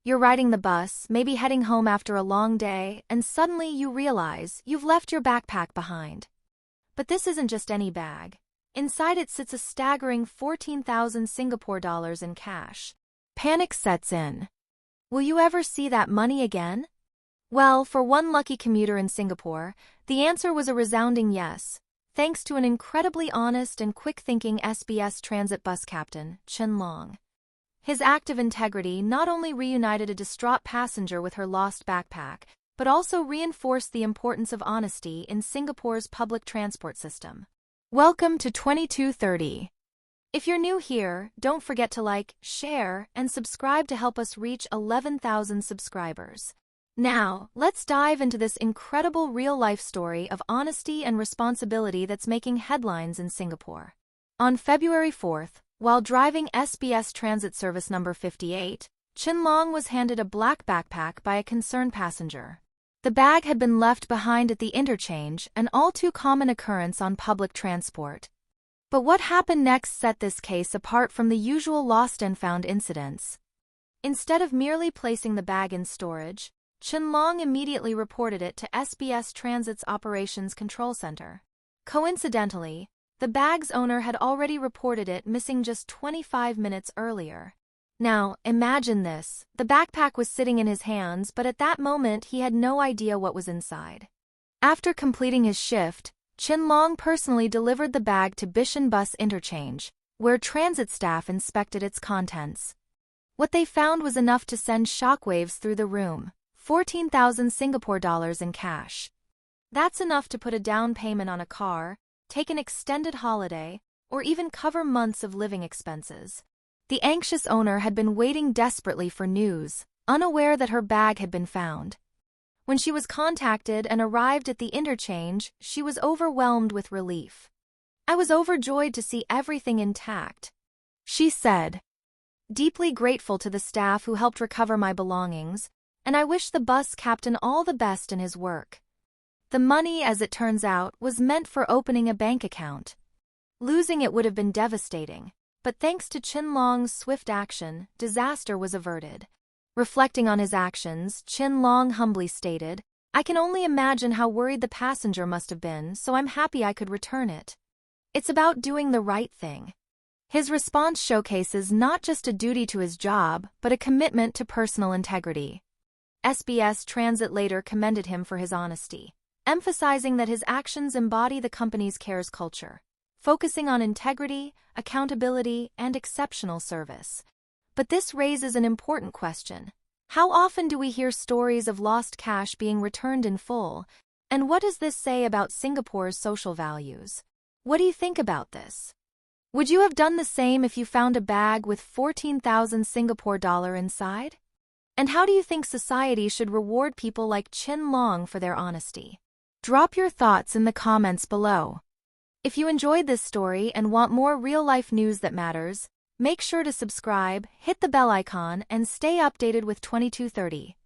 You're riding the bus, maybe heading home after a long day, and suddenly you realize you've left your backpack behind. But this isn't just any bag. Inside it sits a staggering 14,000 Singapore dollars in cash. Panic sets in. Will you ever see that money again? Well, for one lucky commuter in Singapore, the answer was a resounding yes, thanks to an incredibly honest and quick-thinking SBS Transit bus captain, Chen Long. His act of integrity not only reunited a distraught passenger with her lost backpack, but also reinforced the importance of honesty in Singapore's public transport system. Welcome to 2230. If you're new here, don't forget to like, share, and subscribe to help us reach 11,000 subscribers. Now, let's dive into this incredible real-life story of honesty and responsibility that's making headlines in Singapore. On February 4th, while driving SBS Transit Service number 58, Chen Long was handed a black backpack by a concerned passenger. The bag had been left behind at the interchange, an all-too common occurrence on public transport. But what happened next set this case apart from the usual lost and found incidents. Instead of merely placing the bag in storage, Chen Long immediately reported it to SBS Transit's Operations Control Center. Coincidentally, the bag's owner had already reported it missing just 25 minutes earlier. Now, imagine this. The backpack was sitting in his hands, but at that moment he had no idea what was inside. After completing his shift, Chen Long personally delivered the bag to Bishan Bus Interchange, where transit staff inspected its contents. What they found was enough to send shockwaves through the room. 14,000 Singapore dollars in cash. That's enough to put a down payment on a car, take an extended holiday, or even cover months of living expenses. The anxious owner had been waiting desperately for news, unaware that her bag had been found. When she was contacted and arrived at the interchange, she was overwhelmed with relief. "I was overjoyed to see everything intact," she said. "Deeply grateful to the staff who helped recover my belongings, and I wish the bus captain all the best in his work." The money, as it turns out, was meant for opening a bank account. Losing it would have been devastating, but thanks to Chen Long's swift action, disaster was averted. Reflecting on his actions, Chen Long humbly stated, "I can only imagine how worried the passenger must have been, so I'm happy I could return it. It's about doing the right thing." His response showcases not just a duty to his job, but a commitment to personal integrity. SBS Transit later commended him for his honesty, emphasizing that his actions embody the company's CARES culture, focusing on integrity, accountability, and exceptional service. But this raises an important question. How often do we hear stories of lost cash being returned in full? And what does this say about Singapore's social values? What do you think about this? Would you have done the same if you found a bag with 14,000 Singapore dollar inside? And how do you think society should reward people like Chen Long for their honesty? Drop your thoughts in the comments below. If you enjoyed this story and want more real-life news that matters, make sure to subscribe, hit the bell icon, and stay updated with 2230.